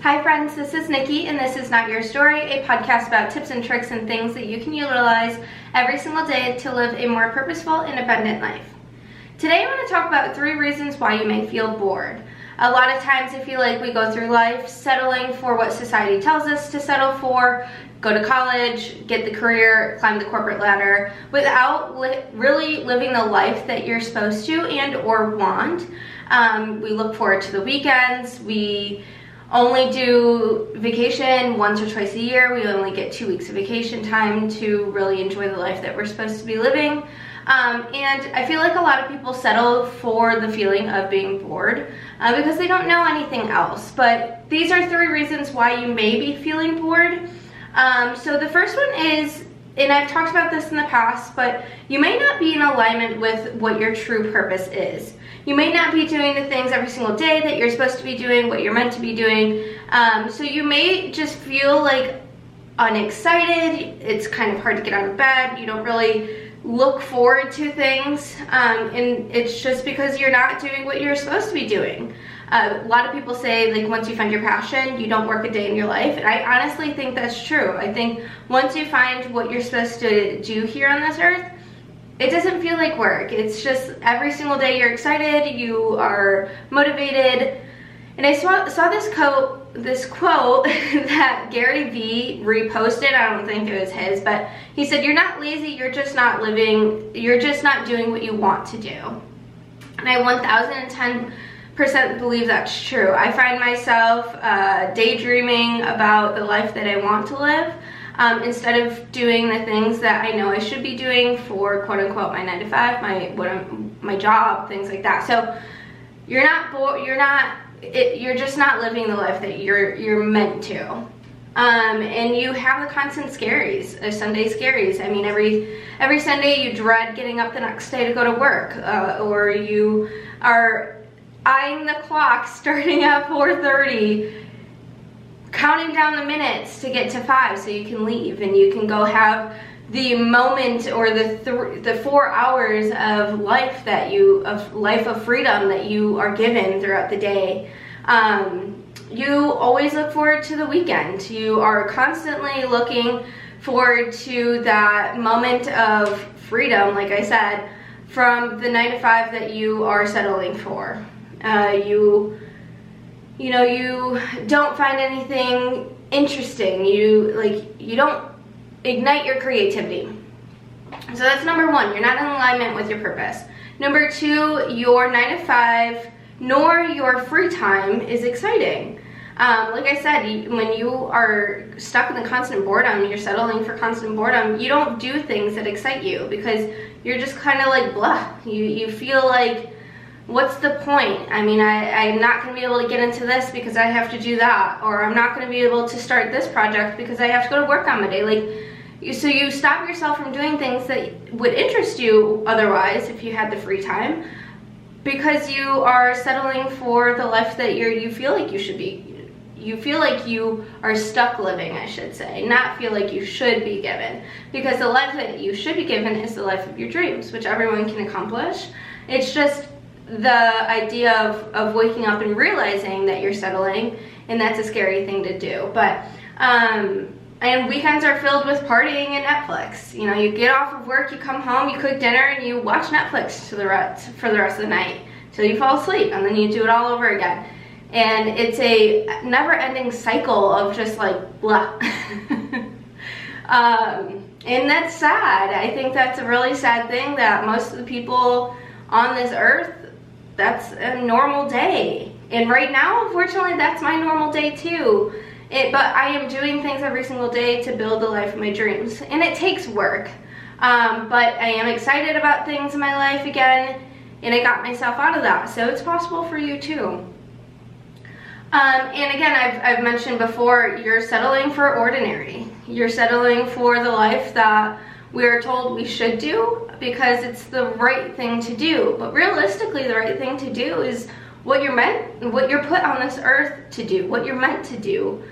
Hi friends, this is Nikki and this is Not Your Story, a podcast about tips and tricks and things that you can utilize every single day to live a more purposeful, independent life. Today I want to talk about 3 reasons why you may feel bored. A lot of times I feel like we go through life settling for what society tells us to settle for, go to college, get the career, climb the corporate ladder, without really living the life that you're supposed to and or want. We look forward to the weekends. We only do vacation once or twice a year. We only get 2 weeks of vacation time to really enjoy the life that we're supposed to be living. And I feel like a lot of people settle for the feeling of being bored because they don't know anything else. But these are 3 reasons why you may be feeling bored. So the first one is, and I've talked about this in the past, but you may not be in alignment with what your true purpose is. You may not be doing the things every single day that you're supposed to be doing, what you're meant to be doing. So you may just feel like unexcited. It's kind of hard to get out of bed. You don't really look forward to things. And it's just because you're not doing what you're supposed to be doing. A lot of people say, like, once you find your passion, you don't work a day in your life. And I honestly think that's true. I think once you find what you're supposed to do here on this earth, it doesn't feel like work. It's just every single day you're excited, you are motivated. And I saw this quote that Gary Vee reposted. I don't think it was his, but he said, "You're not lazy, you're just not living, you're just not doing what you want to do." And I 1010% believe that's true. I find myself daydreaming about the life that I want to live. Instead of doing the things that I know I should be doing for quote unquote my 9 to 5, my job, things like that. So you're not bored, you're just not living the life that you're meant to. And you have the constant scaries, Sunday scaries. I mean, every Sunday you dread getting up the next day to go to work, or you are eyeing the clock starting at 4:30, counting down the minutes to get to 5 so you can leave and you can go have the moment or the 4 hours of life of freedom that you are given throughout the day. You always look forward to the weekend. You are constantly looking forward to that moment of freedom, like I said, from the 9 to 5 that you are settling for. You know, you don't find anything interesting. You don't ignite your creativity. So that's number 1. You're not in alignment with your purpose. Number 2, your 9 to 5 nor your free time is exciting. Like I said, when you are stuck in the constant boredom, you're settling for constant boredom, you don't do things that excite you because you're just kind of like blah. You feel like, what's the point? I mean, I'm not going to be able to get into this because I have to do that, or I'm not going to be able to start this project because I have to go to work on Monday. So you stop yourself from doing things that would interest you otherwise if you had the free time, because you are settling for the life that you feel like you should be. You feel like you are stuck living, I should say, not feel like you should be given, because the life that you should be given is the life of your dreams, which everyone can accomplish. It's just the idea of waking up and realizing that you're settling, and that's a scary thing to do. But and weekends are filled with partying and Netflix. You know, you get off of work, you come home, you cook dinner, and you watch Netflix for the rest of the night till you fall asleep, and then you do it all over again. And it's a never-ending cycle of just like blah. And that's sad. I think that's a really sad thing, that most of the people on this earth, that's a normal day. And right now, unfortunately, that's my normal day too. But I am doing things every single day to build the life of my dreams. And it takes work. But I am excited about things in my life again, and I got myself out of that. So it's possible for you too. And again, I've mentioned before, you're settling for ordinary. You're settling for the life that we are told we should do because it's the right thing to do. But realistically, the right thing to do is what you're put on this earth to do, what you're meant to do.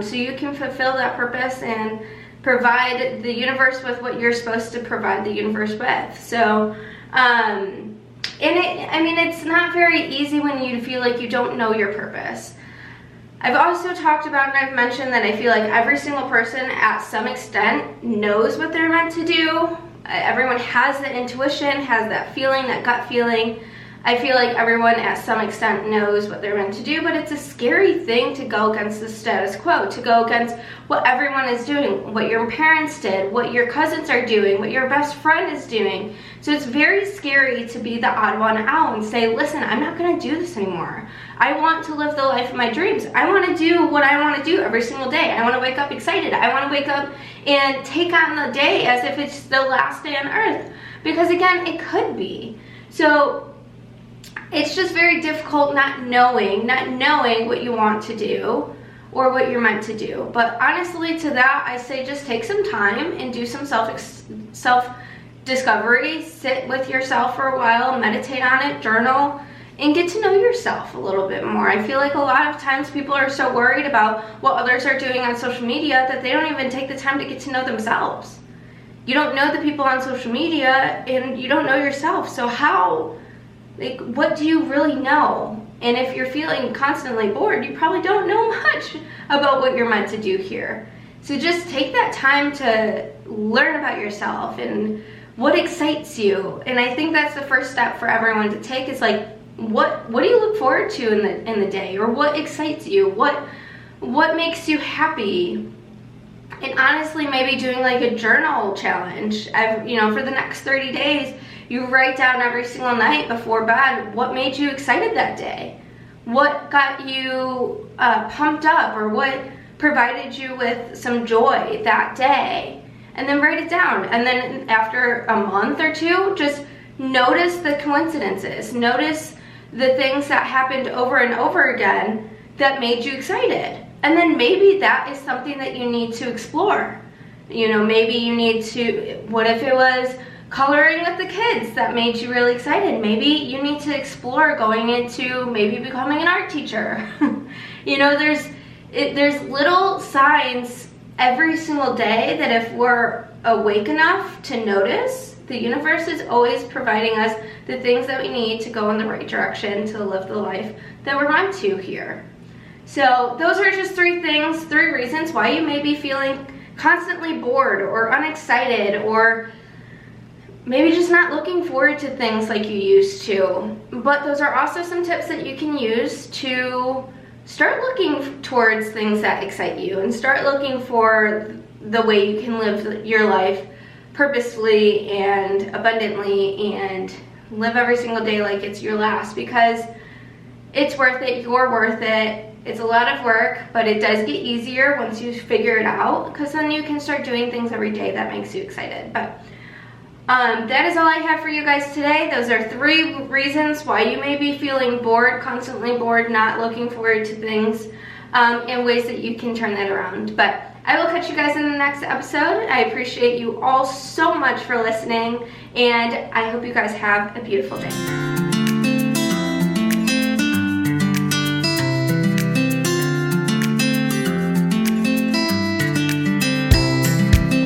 So you can fulfill that purpose and provide the universe with what you're supposed to provide the universe with. So, I mean, it's not very easy when you feel like you don't know your purpose. I've also talked about and I've mentioned that I feel like every single person at some extent knows what they're meant to do. Everyone has the intuition, has that feeling, that gut feeling. I feel like everyone at some extent knows what they're meant to do, but it's a scary thing to go against the status quo, to go against what everyone is doing, what your parents did, what your cousins are doing, what your best friend is doing. So it's very scary to be the odd one out and say, listen, I'm not gonna do this anymore. I want to live the life of my dreams. I wanna do what I wanna do every single day. I wanna wake up excited. I wanna wake up and take on the day as if it's the last day on earth. Because again, it could be. So it's just very difficult not knowing what you want to do or what you're meant to do. But honestly, to that, I say just take some time and do some self-discovery. Sit with yourself for a while, meditate on it, journal, and get to know yourself a little bit more. I feel like a lot of times people are so worried about what others are doing on social media that they don't even take the time to get to know themselves. You don't know the people on social media and you don't know yourself. So what do you really know? And if you're feeling constantly bored, you probably don't know much about what you're meant to do here. So just take that time to learn about yourself and what excites you. And I think that's the first step for everyone to take, is like, what do you look forward to in the day, or what excites you? What makes you happy? And honestly, maybe doing like a journal challenge. For the next 30 days, you write down every single night before bed what made you excited that day, what got you pumped up, or what provided you with some joy that day, and then write it down. And then after a month or two, just notice the coincidences, notice the things that happened over and over again that made you excited. And then maybe that is something that you need to explore. Maybe you need to, what if it was coloring with the kids that made you really excited? Maybe you need to explore going into maybe becoming an art teacher. There's little signs every single day that if we're awake enough to notice, the universe is always providing us the things that we need to go in the right direction to live the life that we're meant to here. So those are just 3 reasons why you may be feeling constantly bored or unexcited, or maybe just not looking forward to things like you used to. But those are also some tips that you can use to start looking towards things that excite you and start looking for the way you can live your life purposefully and abundantly and live every single day like it's your last, because it's worth it. You're worth it. It's a lot of work, but it does get easier once you figure it out, because then you can start doing things every day that makes you excited. But that is all I have for you guys today. Those are 3 reasons why you may be feeling bored, constantly bored, not looking forward to things, and ways that you can turn that around. But I will catch you guys in the next episode. I appreciate you all so much for listening, and I hope you guys have a beautiful day.